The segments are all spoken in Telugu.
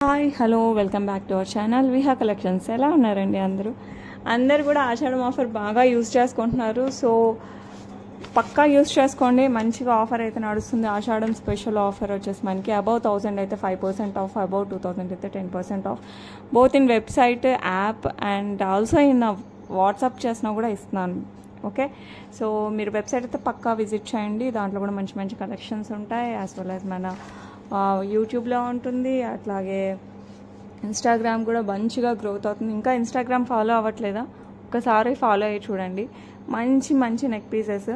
Hi hello welcome back to our channel Viha collections. ఎలా ఉన్నారండి అందరు కూడా ఆషాఢం ఆఫర్ బాగా యూజ్ చేసుకుంటున్నారు. సో పక్కా యూజ్ చేసుకోండి, మంచిగా ఆఫర్ అయితే నడుస్తుంది. ఆషాఢం స్పెషల్ ఆఫర్ వచ్చేసి మనకి అబౌవ్ 1000 అయితే 5% ఆఫ్, అబౌవ్ 2000 అయితే 10% of, both in website, app and also in WhatsApp చేసినా కూడా ఇస్తున్నాను. ఓకే, సో మీరు వెబ్సైట్ అయితే పక్కా విజిట్ చేయండి. దాంట్లో కూడా మంచి మంచి కలెక్షన్స్ ఉంటాయి. యాజ్ వెల్ యాజ్ మన యూట్యూబ్లో ఉంటుంది, అట్లాగే ఇన్స్టాగ్రామ్ కూడా మంచిగా గ్రోత్ అవుతుంది. ఇంకా ఇన్స్టాగ్రామ్ ఫాలో అవ్వట్లేదా? ఒకసారి ఫాలో అయ్యి చూడండి. మంచి మంచి నెక్ పీసెస్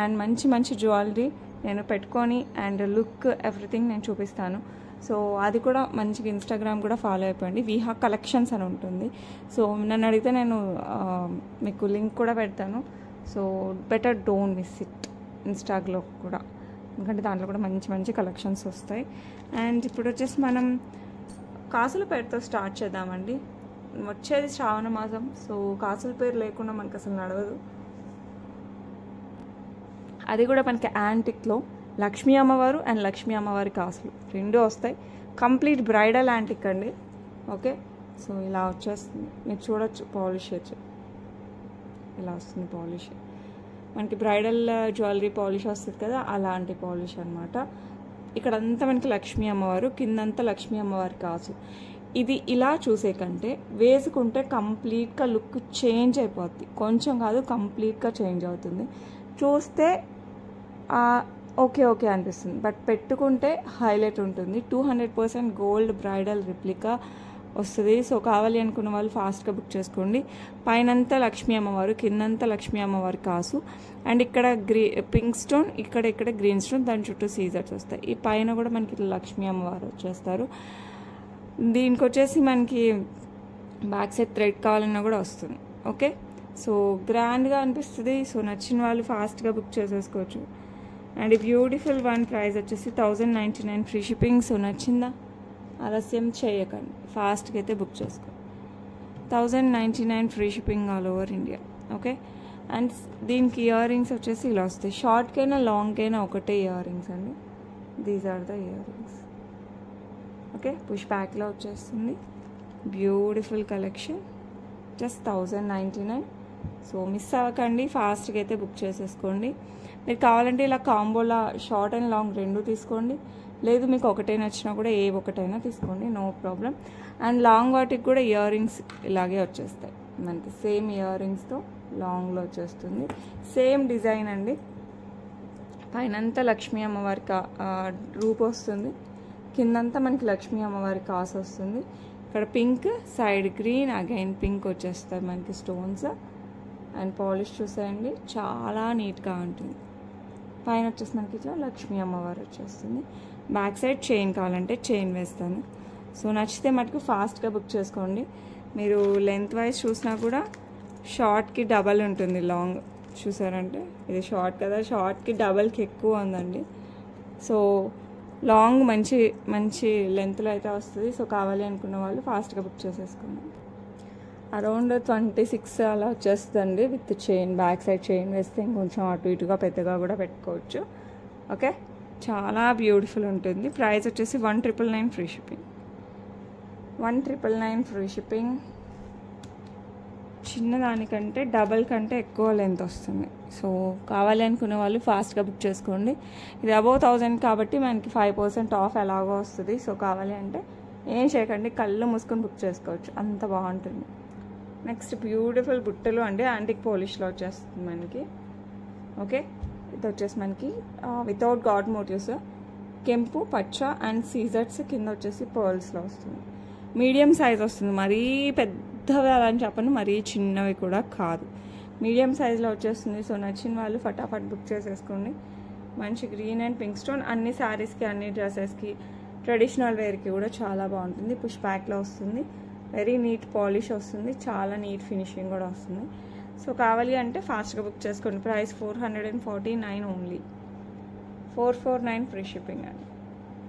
అండ్ మంచి మంచి జ్యువెలరీ నేను పెట్టుకొని అండ్ లుక్ ఎవ్రీథింగ్ నేను చూపిస్తాను. సో అది కూడా మంచిగా ఇన్స్టాగ్రామ్ కూడా ఫాలో అయిపోయింది. విహా కలెక్షన్స్ అని ఉంటుంది. సో నన్ను అడిగితే నేను మీకు లింక్ కూడా పెడతాను. So better don't miss it ఇన్స్టాగ్లో కూడా, ఎందుకంటే దాంట్లో కూడా మంచి మంచి కలెక్షన్స్ వస్తాయి. అండ్ ఇప్పుడు వచ్చేసి మనం కాసుల పేరుతో స్టార్ట్ చేద్దామండి. వచ్చేది శ్రావణ మాసం, సో కాసుల పేరు లేకుండా మనకు అసలు నడవదు. అది కూడా మనకి యాంటిక్లో లక్ష్మీ అమ్మవారు అండ్ లక్ష్మీ అమ్మవారి కాసులు రెండు వస్తాయి. కంప్లీట్ బ్రైడల్ యాంటిక్ అండి. ఓకే, సో ఇలా వచ్చేస్తుంది, మీరు చూడొచ్చు. పాలిష్ వచ్చి ఇలా వస్తుంది పాలిష్. మనకి బ్రైడల్ జ్యువెలరీ పాలిష్ వస్తుంది కదా, అలాంటి పాలిష్ అనమాట. ఇక్కడంతా మనకి లక్ష్మీ అమ్మవారు, కిందంతా లక్ష్మీ అమ్మవారి కాసు. ఇది ఇలా చూసే కంటే వేసుకుంటే కంప్లీట్గా లుక్ చేంజ్ అయిపోద్ది. కొంచెం కాదు, కంప్లీట్గా చేంజ్ అవుతుంది. చూస్తే ఓకే ఓకే అనిపిస్తుంది, బట్ పెట్టుకుంటే హైలైట్ ఉంటుంది. 200% గోల్డ్ బ్రైడల్ రిప్లికా వస్తుంది. సో కావాలి అనుకున్న వాళ్ళు ఫాస్ట్గా బుక్ చేసుకోండి. పైనంతా లక్ష్మీ అమ్మవారు, కిందంతా లక్ష్మీ అమ్మవారి కాసు అండ్ ఇక్కడ పింక్ స్టోన్, ఇక్కడ గ్రీన్ స్టోన్, దాని చుట్టూ సీజర్స్ వస్తాయి. ఈ పైన కూడా మనకి లక్ష్మీ అమ్మవారు వచ్చేస్తారు. దీనికి వచ్చేసి మనకి బ్యాక్ సైడ్ థ్రెడ్ కావాలన్నా కూడా వస్తుంది. ఓకే, సో గ్రాండ్గా అనిపిస్తుంది. సో నచ్చిన వాళ్ళు ఫాస్ట్గా బుక్ చేసేసుకోవచ్చు. అండ్ బ్యూటిఫుల్ వన్ ప్రైస్ వచ్చేసి 1099 ఫ్రీ షిప్పింగ్. సో నచ్చిందా? ఆలస్యం చేయకండి, ఫాస్ట్గా అయితే బుక్ చేసుకో. 1099 free shipping all over India. Okay, and దీనికి ఇయర్ రింగ్స్ వచ్చేసి ఇలా వస్తాయి. షార్ట్కైనా లాంగ్కైనా ఒకటే ఇయర్ రింగ్స్ అండి. These are the earrings. Okay, push బ్యాక్లో వచ్చేస్తుంది. Beautiful collection, just 1099. So miss అవ్వకండి, ఫాస్ట్గా అయితే బుక్ చేసేసుకోండి. మీరు కావాలంటే ఇలా కాంబోలా షార్ట్ అండ్ లాంగ్ రెండు తీసుకోండి, లేదు మీకు ఒకటే నచ్చినా కూడా ఏ ఒకటైనా తీసుకోండి, నో ప్రాబ్లం. అండ్ లాంగ్ వాటికి కూడా ఇయర్ రింగ్స్ ఇలాగే వచ్చేస్తాయి మనకి. సేమ్ ఇయర్ రింగ్స్తో లాంగ్లో వచ్చేస్తుంది. సేమ్ డిజైన్ అండి. పైనంతా లక్ష్మీ అమ్మవారి రూప్ వస్తుంది, కిందంతా మనకి లక్ష్మీ అమ్మవారి కాసు వస్తుంది. ఇక్కడ pink, side green, again pink వచ్చేస్తాయి మనకి స్టోన్స్. అండ్ పాలిష్ చూసేయండి, చాలా నీట్గా ఉంటుంది. పైన వచ్చేసి మనకి ఇట్లా లక్ష్మీ అమ్మవారు వచ్చేస్తుంది. బ్యాక్ సైడ్ చైన్ కావాలంటే చైన్ వేస్తాను. సో నచ్చితే మటుకు ఫాస్ట్గా బుక్ చేసుకోండి. మీరు లెంత్ వైజ్ చూసినా కూడా షార్ట్కి డబల్ ఉంటుంది, లాంగ్ చూసారంటే ఇది షార్ట్ కదా, షార్ట్కి డబల్కి ఎక్కువ ఉందండి. సో లాంగ్ మంచి మంచి లెంత్లో అయితే వస్తుంది. సో కావాలి అనుకున్న వాళ్ళు ఫాస్ట్గా బుక్ చేసేసుకోండి. అరౌండ్ 26 అలా వచ్చేస్తుందండి with chain. Back side chain వేస్తే ఇంకొంచెం అటు ఇటుగా పెద్దగా కూడా పెట్టుకోవచ్చు. ఓకే, చాలా బ్యూటిఫుల్ ఉంటుంది. ప్రైస్ వచ్చేసి 1999 ఫ్రీ షిప్పింగ్. 1999 free shipping. చిన్నదానికంటే డబల్ కంటే ఎక్కువ లెంత్ వస్తుంది. సో కావాలి అనుకునే వాళ్ళు ఫాస్ట్గా బుక్ చేసుకోండి. ఇది అబౌవ్ 1000 కాబట్టి మనకి 5% ఆఫ్ ఎలాగో వస్తుంది. సో కావాలి అంటే ఏం చేయకండి, కళ్ళు మూసుకొని బుక్ చేసుకోవచ్చు, అంత బాగుంటుంది. నెక్స్ట్ బ్యూటిఫుల్ బుట్టలు అండి, యాంటిక్ పాలిష్లో వచ్చేస్తుంది మనకి. ఓకే, ఇది వచ్చేసి మనకి వితౌట్ గాడ్ మోటివ్స్, కెంపు, పచ్చ అండ్ సీజర్స్, కింద వచ్చేసి పర్ల్స్లో వస్తుంది. మీడియం సైజ్ వస్తుంది, మరీ పెద్దవి అలా అని చెప్పను, మరీ చిన్నవి కూడా కాదు, మీడియం సైజ్లో వచ్చేస్తుంది. సో నచ్చిన వాళ్ళు ఫటాఫట్ బుక్ చేసేసుకోండి. మంచి గ్రీన్ అండ్ పింక్ స్టోన్, అన్ని శారీస్కి, అన్ని డ్రెస్సెస్కి, ట్రెడిషనల్ వేర్కి కూడా చాలా బాగుంటుంది. పుష్ బ్యాక్లో వస్తుంది, వెరీ నీట్ పాలిష్ వస్తుంది, చాలా నీట్ ఫినిషింగ్ కూడా వస్తుంది. సో కావాలి అంటే ఫాస్ట్గా బుక్ చేసుకోండి. Price 449 only. 449 ఫ్రీ షిప్పింగ్ అండి.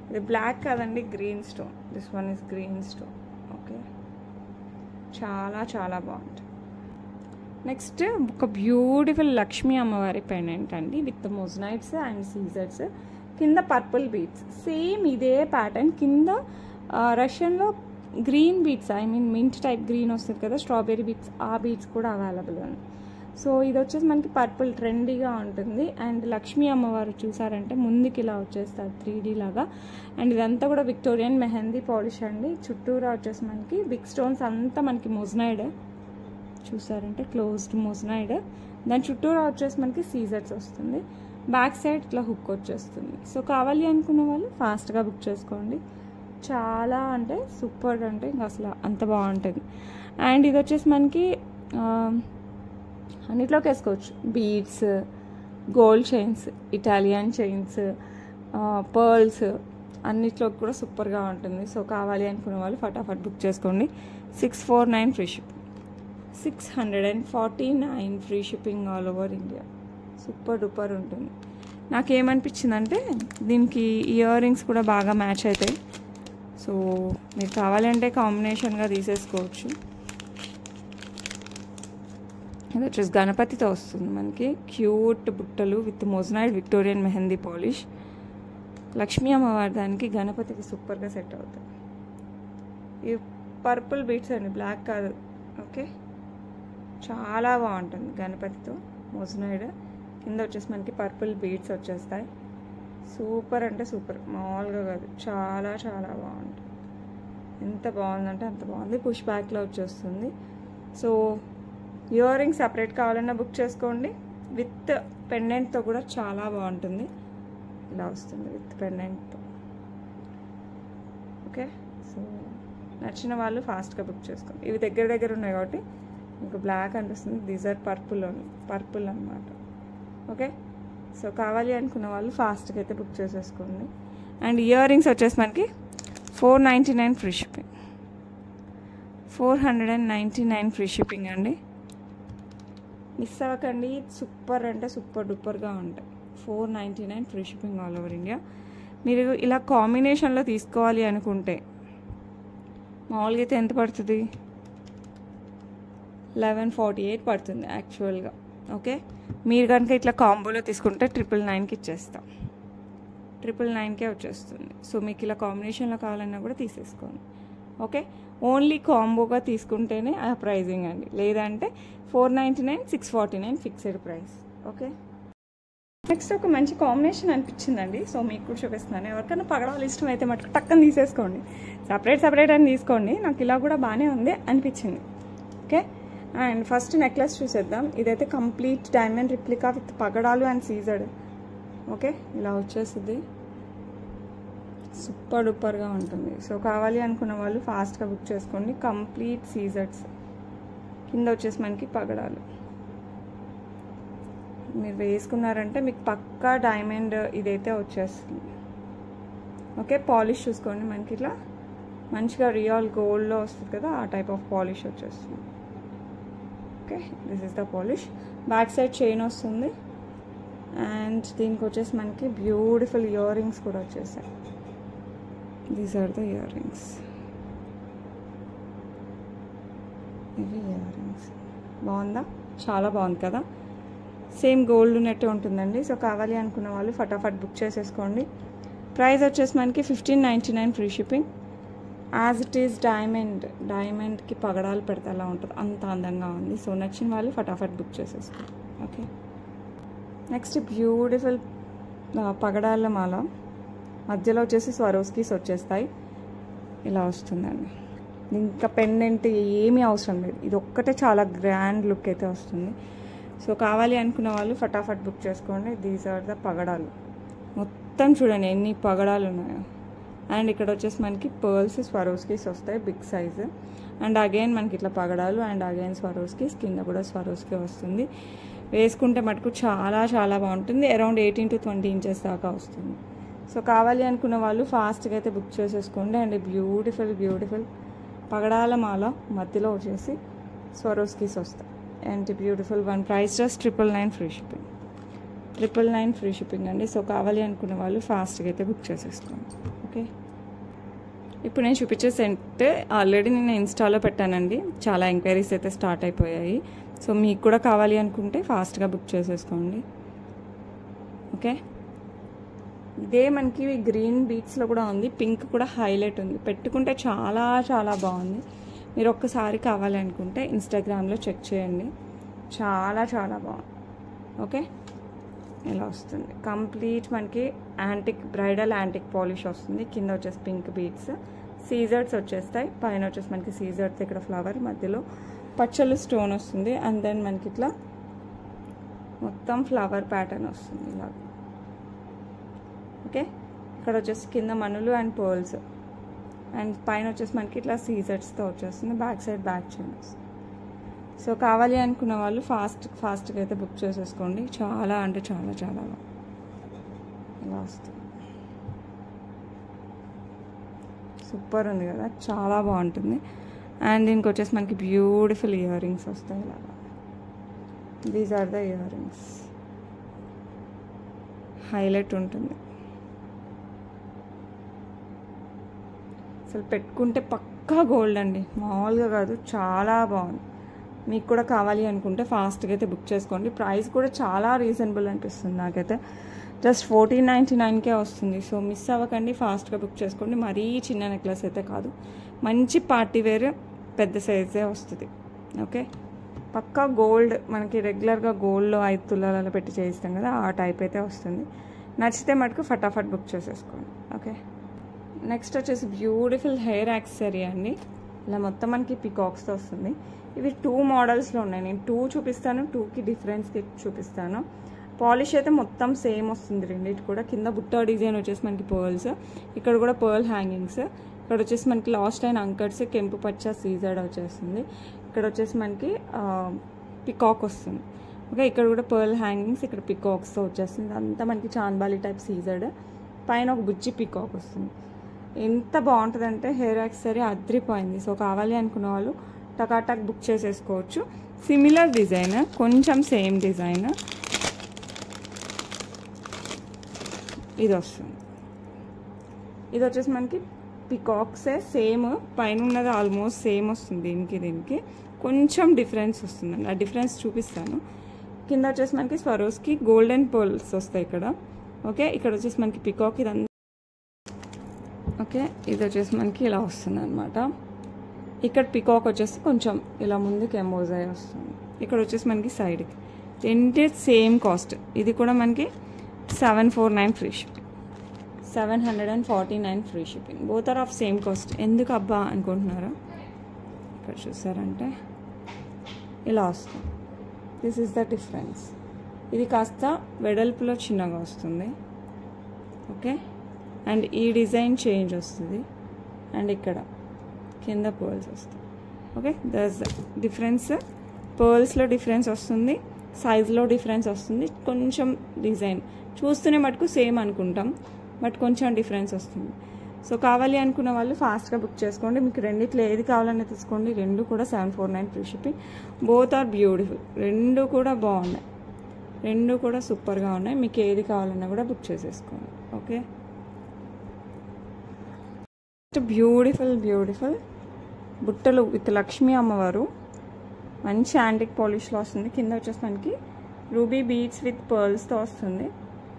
ఇది బ్లాక్ కాదండి, green stone. This one is green stone. Okay, చాలా చాలా బాగుంటుంది. నెక్స్ట్ ఒక బ్యూటిఫుల్ లక్ష్మీ అమ్మవారి పెండెంట్ అండి విత్ మొజనైట్స్ అండ్ సీజర్స్. కింద పర్పుల్ బీడ్స్, సేమ్ ఇదే ప్యాటర్న్. కింద రష్యన్లో green beads, I mean mint type green వస్తుంది కదా, స్ట్రాబెర్రీ బీట్స్, ఆ బీట్స్ కూడా అవైలబుల్ ఉంది. సో ఇది వచ్చేసి మనకి పర్పుల్ ట్రెండీగా ఉంటుంది. అండ్ లక్ష్మీ అమ్మవారు చూసారంటే ముందుకి ఇలా వచ్చేస్తారు 3D లాగా. అండ్ ఇదంతా కూడా విక్టోరియన్ మెహందీ పాలిష్ అండి. చుట్టూరా వచ్చేసి మనకి బిగ్ స్టోన్స్ అంతా మనకి మొజనైడ్ చూసారంటే, క్లోజ్డ్ మొజనైడ్. దాని చుట్టూరా వచ్చేసి మనకి సీజర్స్ వస్తుంది. బ్యాక్ సైడ్ ఇట్లా హుక్ వచ్చేస్తుంది. సో కావాలి అనుకున్న వాళ్ళు ఫాస్ట్గా బుక్ చేసుకోండి. చాలా అంటే సూపర్, అంటే ఇంకా అసలు అంత బాగుంటుంది. అండ్ ఇది వచ్చేసి మనకి అన్నిట్లోకి వేసుకోవచ్చు. Beads, gold chains, Italian chains, pearls అన్నిట్లోకి కూడా సూపర్గా ఉంటుంది. సో కావాలి అనుకున్న వాళ్ళు ఫటాఫట్ బుక్ చేసుకోండి. 649 free shipping, 649 free shipping all over India. Super duper ఉంటుంది. నాకేమనిపించిందంటే దీనికి ఇయర్ రింగ్స్ కూడా బాగా మ్యాచ్ అవుతాయి. సో మీరు కావాలంటే కాంబినేషన్గా తీసేసుకోవచ్చు. ఇది వచ్చేసి గణపతితో వస్తుంది మనకి. క్యూట్ బుట్టలు with moissanite Victorian mehndi polish. Lakshmi అమ్మవారి దానికి గణపతికి సూపర్గా సెట్ అవుతాయి. ఇవి పర్పుల్ బీట్స్ అండి, బ్లాక్ కాదు. ఓకే, చాలా బాగుంటుంది గణపతితో మొజనైడ్. కింద వచ్చేసి మనకి పర్పుల్ బీడ్స్ వచ్చేస్తాయి. సూపర్ అంటే సూపర్, మామూలుగా కాదు, చాలా చాలా బాగుంటుంది. ఎంత బాగుందంటే అంత బాగుంది. పుష్ బ్యాక్లో వచ్చేస్తుంది. సో ఇయర్ రింగ్స్ సపరేట్ కావాలన్నా బుక్ చేసుకోండి. విత్ పెండెంట్తో కూడా చాలా బాగుంటుంది. ఇలా వస్తుంది విత్ పెండెంట్తో. ఓకే, సో నచ్చిన వాళ్ళు ఫాస్ట్గా బుక్ చేసుకోండి. ఇవి దగ్గర దగ్గర ఉన్నాయి కాబట్టి మీకు బ్లాక్ అనిపిస్తుంది. దీస్ ఆర్ పర్పుల్ అన్నమాట. ఓకే, సో కావాలి అనుకున్న వాళ్ళు ఫాస్ట్గా అయితే బుక్ చేసేసుకోండి. అండ్ ఇయర్ రింగ్స్ వచ్చేసి మనకి 499 ఫ్రీ షిప్పింగ్, 499 ఫ్రీ షిప్పింగ్ అండి. మిస్ అవ్వకండి, సూపర్ అంటే సూపర్ డూపర్గా ఉంటాయి. 499 free shipping all over India. మీరు ఇలా కాంబినేషన్లో తీసుకోవాలి అనుకుంటే మామూలుగా అయితే ఎంత పడుతుంది? 1148 పడుతుంది యాక్చువల్గా. ఓకే, మీరు కనుక ఇట్లా కాంబోలో తీసుకుంటే 999కి ఇచ్చేస్తాం. 999కే వచ్చేస్తుంది. సో మీకు ఇలా కాంబినేషన్లో కావాలన్నా కూడా తీసేసుకోండి. ఓకే, ఓన్లీ కాంబోగా తీసుకుంటేనే ఆ ప్రైజింగ్ అండి. లేదంటే 499, 649 ఫిక్స్డ్ ప్రైస్. ఓకే, నెక్స్ట్ ఒక మంచి కాంబినేషన్ అనిపించిందండి. సో మీకు కూడా చూపిస్తున్నాను. ఎవరికైనా పగడాలు ఇష్టం అయితే మటుకు టక్కన తీసేసుకోండి. సపరేట్ అని తీసుకోండి. నాకు ఇలా కూడా బాగానే ఉంది అనిపించింది. ఓకే, అండ్ ఫస్ట్ నెక్లెస్ చూసేద్దాం. ఇదైతే కంప్లీట్ డైమండ్ రిప్లికా విత్ పగడాలు అండ్ సీజర్డ్. ఓకే, ఇలా వచ్చేస్తుంది. సూపర్ డూపర్గా ఉంటుంది. సో కావాలి అనుకున్న వాళ్ళు ఫాస్ట్గా బుక్ చేసుకోండి. కంప్లీట్ సీజర్డ్స్, కింద వచ్చేసి మనకి పగడాలు. మీరు వేసుకున్నారంటే మీకు పక్కా డైమండ్ ఇదైతే వచ్చేస్తుంది. ఓకే, పాలిష్ చూసుకోండి. మనకి ఇట్లా మంచిగా రియల్ గోల్డ్లో వస్తుంది కదా, ఆ టైప్ ఆఫ్ పాలిష్ వచ్చేస్తుంది. Okay, this is the polish. Back side chain వస్తుంది. అండ్ దీనికి వచ్చేసి మనకి బ్యూటిఫుల్ ఇయర్ రింగ్స్ కూడా వచ్చేసాయి. These are the earrings. ఇవి ఇయర్ రింగ్స్. బాగుందా? చాలా బాగుంది కదా. సేమ్ గోల్డ్ ఉన్నట్టు ఉంటుందండి. సో కావాలి అనుకున్న వాళ్ళు ఫటాఫట్ బుక్ చేసేసుకోండి. ప్రైస్ వచ్చేసి మనకి 1599 free shipping. As it is డైమండ్కి పగడాలు పెడితే అలా ఉంటుంది, అంత అందంగా ఉంది. సో నచ్చిన వాళ్ళు ఫటాఫట్ బుక్ చేసేసుకోండి. ఓకే, నెక్స్ట్ బ్యూటిఫుల్ పగడాల మాల. మధ్యలో వచ్చేసి స్వరోస్కీస్ వచ్చేస్తాయి. ఇలా వస్తుందండి. ఇంకా పెండెంట్ ఏమీ అవసరం లేదు. ఇది ఒక్కటే చాలా గ్రాండ్ లుక్ అయితే వస్తుంది. సో కావాలి అనుకున్న వాళ్ళు ఫటాఫట్ బుక్ చేసుకోండి. దీస్ ఆర్ ద పగడాలు. మొత్తం చూడండి ఎన్ని పగడాలు ఉన్నాయో. అండ్ ఇక్కడ వచ్చేసి మనకి పర్ల్స్ స్వరోస్కీస్ వస్తాయి బిగ్ సైజ్. అండ్ అగైన్ మనకి ఇట్లా పగడాలు అండ్ అగైన్ స్వరోస్కీస్, కింద కూడా స్వరోస్కీ వస్తుంది. వేసుకుంటే మటుకు చాలా చాలా బాగుంటుంది. అరౌండ్ 18 to 20 ఇంచెస్ దాకా వస్తుంది. సో కావాలి అనుకున్న వాళ్ళు ఫాస్ట్గా అయితే బుక్ చేసేసుకోండి. అండ్ బ్యూటిఫుల్ పగడాల మాల మధ్యలో వచ్చేసి స్వరోస్కీస్ వస్తాయి. And beautiful one. Price just 999 free shipping, 999 free shipping అండి. సో కావాలి అనుకున్న వాళ్ళు ఫాస్ట్గా అయితే బుక్ చేసేసుకోండి. ఓకే, ఇప్పుడు నేను చూపించే సెట్ ఆల్రెడీ నేను ఇన్స్టాలో పెట్టానండి. చాలా ఎంక్వైరీస్ అయితే స్టార్ట్ అయిపోయాయి. సో మీకు కూడా కావాలి అనుకుంటే ఫాస్ట్గా బుక్ చేసేసుకోండి. ఓకే, ఇదే మనకి గ్రీన్ బీట్స్లో కూడా ఉంది, పింక్ కూడా హైలైట్ ఉంది. పెట్టుకుంటే చాలా చాలా బాగుంది. మీరు ఒక్కసారి కావాలి అనుకుంటే ఇన్స్టాగ్రామ్లో చెక్ చేయండి, చాలా చాలా బాగుంది. ఓకే, ఇలా వస్తుంది కంప్లీట్ మనకి యాంటిక్ బ్రైడల్ యాంటిక్ పాలిష్ వస్తుంది. కింద వచ్చేసి పింక్ బీడ్స్, సీజర్స్ వచ్చేస్తాయి. పైన వచ్చేసి మనకి సీజర్స్ ఇక్కడ ఫ్లవర్, మధ్యలో పచ్చలు స్టోన్ వస్తుంది. అండ్ దెన్ మనకి ఇట్లా మొత్తం ఫ్లవర్ ప్యాటర్న్ వస్తుంది ఇలా. ఓకే, ఇక్కడ వచ్చేసి కింద మనులు అండ్ పర్ల్స్, అండ్ పైన వచ్చేసి మనకి ఇట్లా సీజర్స్తో వచ్చేస్తుంది. బ్యాక్ సైడ్ బ్యాక్ చైన్ వస్తుంది. సో కావాలి అనుకున్న వాళ్ళు ఫాస్ట్గా అయితే బుక్ చేసేసుకోండి. చాలా అంటే చాలా చాలా ఇలా వస్తుంది. సూపర్ ఉంది కదా, చాలా బాగుంటుంది. అండ్ దీనికి వచ్చేసి మనకి బ్యూటిఫుల్ ఇయర్ రింగ్స్ వస్తాయి ఇలాగా. These are the earrings, highlight ఉంటుంది. అసలు పెట్టుకుంటే పక్కా గోల్డ్ అండి, మామూలుగా కాదు, చాలా బాగుంది. మీకు కూడా కావాలి అనుకుంటే ఫాస్ట్గా అయితే బుక్ చేసుకోండి. ప్రైస్ కూడా చాలా రీజనబుల్ అనిపిస్తుంది నాకైతే. జస్ట్ 1499కే వస్తుంది. సో మిస్ అవ్వకండి, ఫాస్ట్గా బుక్ చేసుకోండి. మరీ చిన్న నెక్లెస్ అయితే కాదు, మంచి పార్టీ వేర్ పెద్ద సైజే వస్తుంది. ఓకే, పక్కా గోల్డ్, మనకి రెగ్యులర్గా గోల్డ్లో 5 తులాలలో పెట్టి చేయిస్తాం కదా, ఆ టైప్ అయితే వస్తుంది. నచ్చితే మటుకు ఫటాఫట్ బుక్ చేసేసుకోండి. ఓకే, నెక్స్ట్ వచ్చేసి బ్యూటిఫుల్ హెయిర్ యాక్సెసరీ అండి. ఇలా మొత్తం మనకి పికాక్స్తో వస్తుంది. ఇవి 2 మోడల్స్లో ఉన్నాయి. నేను 2 చూపిస్తాను, 2కి డిఫరెన్స్కి చూపిస్తాను. పాలిష్ అయితే మొత్తం సేమ్ వస్తుంది రెండింటి కూడా. కింద బుట్ట డిజైన్ వచ్చేసి మనకి పర్ల్స్, ఇక్కడ కూడా పర్ల్ హ్యాంగింగ్స్. ఇక్కడ వచ్చేసి మనకి లాస్ట్ లైన్ అంకర్స్, కెంపు పచ్చ సీజర్డ్ వచ్చేస్తుంది. ఇక్కడ వచ్చేసి మనకి పికాక్ వస్తుంది. ఓకే, ఇక్కడ కూడా పర్ల్ హ్యాంగింగ్స్, ఇక్కడ పికాక్స్తో వచ్చేస్తుంది. అంతా మనకి చాన్బాలి టైప్ సీజర్డ్, పైన ఒక బుజ్జి పికాక్ వస్తుంది. ఎంత బాగుంటుందంటే హెయిర్ యాక్సెసరీ అద్రిపోయింది. సో కావాలి అనుకున్న వాళ్ళు టకాటక్ బుక్ చేసేసుకోవచ్చు. సిమిలర్ డిజైన్, కొంచెం సేమ్ డిజైన్ ఇది వస్తుంది. ఇది వచ్చేసి మనకి పికాక్సే సేమ్, పైన ఉన్నది ఆల్మోస్ట్ సేమ్ వస్తుంది. దీనికి కొంచెం డిఫరెన్స్ వస్తుందండి, ఆ డిఫరెన్స్ చూపిస్తాను. కింద వచ్చేసి మనకి స్వరోస్కి గోల్డెన్ పర్ల్స్ వస్తాయి ఇక్కడ. ఓకే, ఇక్కడ వచ్చేసి మనకి పికాక్ ఇదంతా. ఓకే, ఇది వచ్చేసి మనకి ఇలా వస్తుంది అనమాట. ఇక్కడ పికాక్ వచ్చేసి కొంచెం ఇలా ముందుకు ఎంబోజ్ అయ్యి వస్తుంది. ఇక్కడ వచ్చేసి మనకి సైడ్కి రెండే సేమ్ కాస్ట్. ఇది కూడా మనకి 749 free shipping, 749 free shipping. Both are of same cost. ఎందుకు అబ్బా అనుకుంటున్నారా? ఇక్కడ చూసారంటే ఇలా వస్తుంది. This is the difference. ఇది కాస్త వెడల్పులో చిన్నగా వస్తుంది. ఓకే, అండ్ ఈ డిజైన్ చేంజ్ వస్తుంది. అండ్ ఇక్కడ కింద పర్ల్స్ వస్తాయి. Okay, that's the difference. పర్ల్స్లో డిఫరెన్స్ వస్తుంది, సైజ్లో డిఫరెన్స్ వస్తుంది. కొంచెం డిజైన్ చూస్తూనే మటుకు సేమ్ అనుకుంటాం, బట్ కొంచెం డిఫరెన్స్ వస్తుంది. సో కావాలి అనుకున్న వాళ్ళు ఫాస్ట్గా బుక్ చేసుకోండి. మీకు రెండిట్లో ఏది కావాలన్నా తీసుకోండి. రెండు కూడా 749 free shipping. Both are beautiful, రెండు కూడా బాగున్నాయి, రెండు కూడా సూపర్గా ఉన్నాయి. మీకు ఏది కావాలన్నా కూడా బుక్ చేసేసుకోండి. ఓకే, బ్యూటిఫుల్ బుట్టలు విత్ లక్ష్మీ అమ్మవారు, మంచి యాంటిక్ పాలిష్లో వస్తుంది. కింద వచ్చేసి మనకి రూబీ బీడ్స్ విత్ పర్ల్స్తో వస్తుంది.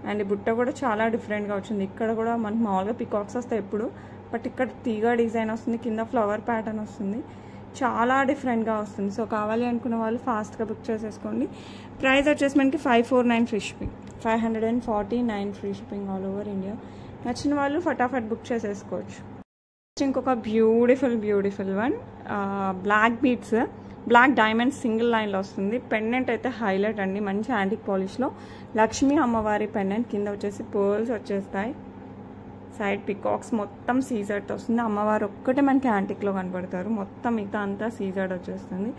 అండ్ ఈ బుట్ట కూడా చాలా డిఫరెంట్గా వచ్చింది. ఇక్కడ కూడా మనకి మామూలుగా పికాక్స్ వస్తాయి ఎప్పుడు, బట్ ఇక్కడ తీగ డిజైన్ వస్తుంది, కింద ఫ్లవర్ ప్యాటర్న్ వస్తుంది, చాలా డిఫరెంట్గా వస్తుంది. సో కావాలి అనుకున్న వాళ్ళు ఫాస్ట్గా బుక్ చేసేసుకోండి. ప్రైస్ వచ్చేసి మనకి 549 free shipping, 549 free shipping all over India. నచ్చిన వాళ్ళు ఫటాఫట్ బుక్ చేసేసుకోవచ్చు. ఇంకొక beautiful one, black beads, black diamonds single లైన్లో వస్తుంది. పెండెంట్ అయితే హైలైట్ అండి, మంచి యాంటిక్ పాలిష్లో లక్ష్మీ అమ్మవారి పెండెంట్. కింద వచ్చేసి పర్ల్స్ వచ్చేస్తాయి, సైడ్ పికాక్స్, మొత్తం సీజర్డ్ వస్తుంది. అమ్మవారు ఒక్కటే మనకి యాంటిక్లో కనపడతారు, మొత్తం మిగతా అంతా సీజర్డ్ వచ్చేస్తుంది.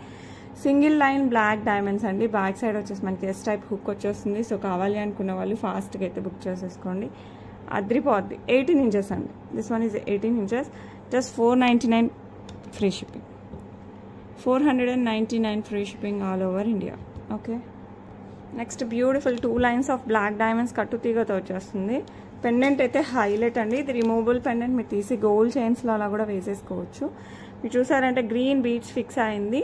సింగిల్ లైన్ బ్లాక్ డైమండ్స్ అండి. బ్యాక్ సైడ్ వచ్చేసి మనకి ఎస్ టైప్ హుక్ వచ్చేస్తుంది. సో కావాలి అనుకున్న వాళ్ళు ఫాస్ట్గా అయితే బుక్ చేసేసుకోండి, అద్రిపోద్ది. 18 ఇంచెస్ అండి, this one is 18 inches. Just 499 free shipping, 499 free shipping all over India. Okay, next beautiful 2 lines of black diamonds కట్టు తీగతో వచ్చేస్తుంది. పెండెంట్ అయితే హైలైట్ అండి. ఇది రిమూవబుల్ పెండెంట్, మీరు తీసి గోల్డ్ చైన్స్లో అలా కూడా వేసేసుకోవచ్చు. మీరు చూసారంటే గ్రీన్ బీడ్స్ ఫిక్స్ అయింది.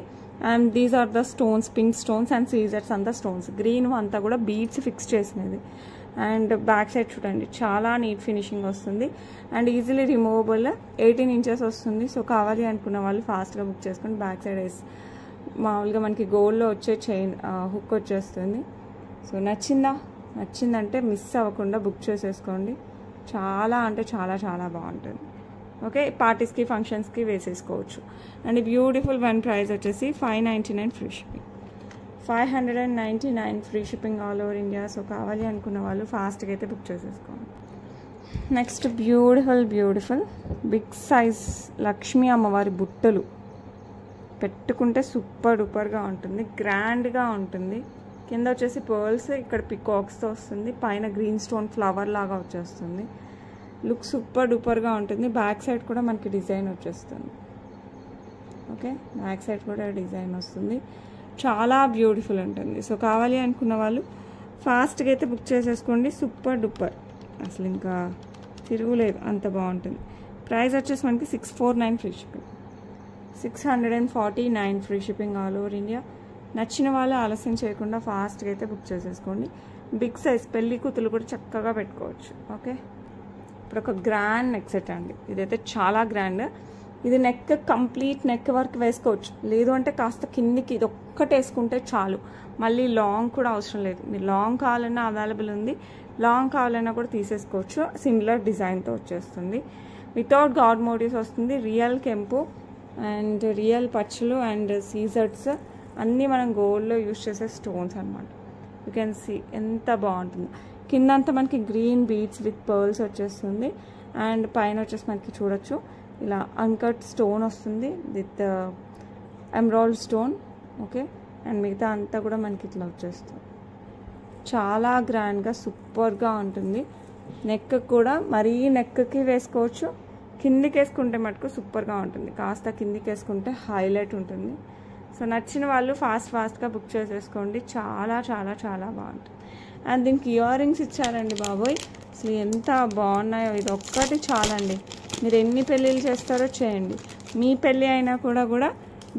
And these are the stones, pink stones and సీజర్స్ అంతా స్టోన్స్. గ్రీన్ అంతా కూడా బీడ్స్ ఫిక్స్ చేసినది. అండ్ బ్యాక్ సైడ్ చూడండి చాలా నీట్ ఫినిషింగ్ వస్తుంది అండ్ ఈజీలీ రిమూవబుల్ 18 ఇంచెస్ వస్తుంది. సో కావాలి అనుకున్న వాళ్ళు ఫాస్ట్గా బుక్ చేసుకొని బ్యాక్ సైడ్ వేసి మామూలుగా మనకి గోల్డ్లో వచ్చే చైన్ హుక్ వచ్చేస్తుంది. సో నచ్చిందంటే మిస్ అవ్వకుండా బుక్ చేసేసుకోండి. చాలా అంటే చాలా చాలా బాగుంటుంది. ఓకే, పార్టీస్కి ఫంక్షన్స్కి వేసేసుకోవచ్చు. అండ్ బ్యూటిఫుల్ వన్ ప్రైస్ వచ్చేసి 599 free shipping. 599 free shipping all over India. So కావాలి అనుకున్న వాళ్ళు ఫాస్ట్గా అయితే బుక్ చేసేసుకోండి. Next beautiful big size Lakshmi అమ్మవారి బుట్టలు పెట్టుకుంటే సూపర్ డూపర్గా ఉంటుంది, గ్రాండ్గా ఉంటుంది. కింద వచ్చేసి పర్ల్స్, ఇక్కడ పికాక్స్తో వస్తుంది, పైన గ్రీన్ స్టోన్ ఫ్లవర్ లాగా వచ్చేస్తుంది. లుక్ సూపర్ డూపర్గా ఉంటుంది. బ్యాక్ సైడ్ కూడా మనకి డిజైన్ వచ్చేస్తుంది. ఓకే, బ్యాక్ సైడ్ కూడా డిజైన్ వస్తుంది, చాలా బ్యూటిఫుల్ ఉంటుంది. సో కావాలి అనుకున్న వాళ్ళు ఫాస్ట్గా అయితే బుక్ చేసేసుకోండి. సూపర్ డూపర్, అసలు ఇంకా తిరుగులేదు, అంత బాగుంటుంది. ప్రైస్ వచ్చేసి మనకి 649 free shipping. 649 free shipping all over India. నచ్చిన వాళ్ళు ఆలస్యం చేయకుండా ఫాస్ట్గా అయితే బుక్ చేసేసుకోండి. బిగ్ సైజ్ పెళ్లి కూతులు కూడా చక్కగా పెట్టుకోవచ్చు. ఓకే, ఇప్పుడు ఒక గ్రాండ్ నెక్ సెట్ అండి. ఇదైతే చాలా గ్రాండ్. ఇది నెక్ కంప్లీట్ నెక్ వర్క్ వేసుకోవచ్చు, లేదు అంటే కాస్త కిందికి ఇది ఒక్కటి వేసుకుంటే చాలు. మళ్ళీ లాంగ్ కూడా అవసరం లేదు. మీరు లాంగ్ కావాలన్నా అవైలబుల్ ఉంది, లాంగ్ కావాలన్నా కూడా తీసేసుకోవచ్చు. సిమిలర్ డిజైన్తో వచ్చేస్తుంది. వితౌట్ గాడ్ మోటివ్స్ వస్తుంది. రియల్ కెంపు అండ్ రియల్ పచ్చులు అండ్ సీజర్స్ అన్నీ మనం గోల్డ్లో యూజ్ చేసే స్టోన్స్ అనమాట. యూ కెన్ సీ ఎంత బాగుంటుంది. కిందంతా మనకి గ్రీన్ బీడ్స్ విత్ పర్ల్స్ వచ్చేస్తుంది అండ్ పైన వచ్చేసి మనకి చూడొచ్చు ఇలా అన్కట్ స్టోన్ వస్తుంది with emerald stone. Okay, and మిగతా అంతా కూడా మనకి ఇట్లా వచ్చేస్తుంది. చాలా గ్రాండ్గా సూపర్గా ఉంటుంది. నెక్ కూడా మరీ నెక్కి వేసుకోవచ్చు, కిందికి వేసుకుంటే మటుకు సూపర్గా ఉంటుంది. కాస్త కిందికి వేసుకుంటే హైలైట్ ఉంటుంది. సో నచ్చిన వాళ్ళు ఫాస్ట్గా బుక్ చేసేసుకోండి. చాలా చాలా చాలా బాగుంటుంది. అండ్ దీనికి ఇయర్ రింగ్స్ ఇచ్చారండి బాబోయ్, అసలు ఎంత బాగున్నాయో. ఇది ఒక్కటి చాలండి, మీరు ఎన్ని పెళ్ళిళ్ళు చేస్తారో చేయండి. మీ పెళ్ళి అయినా కూడా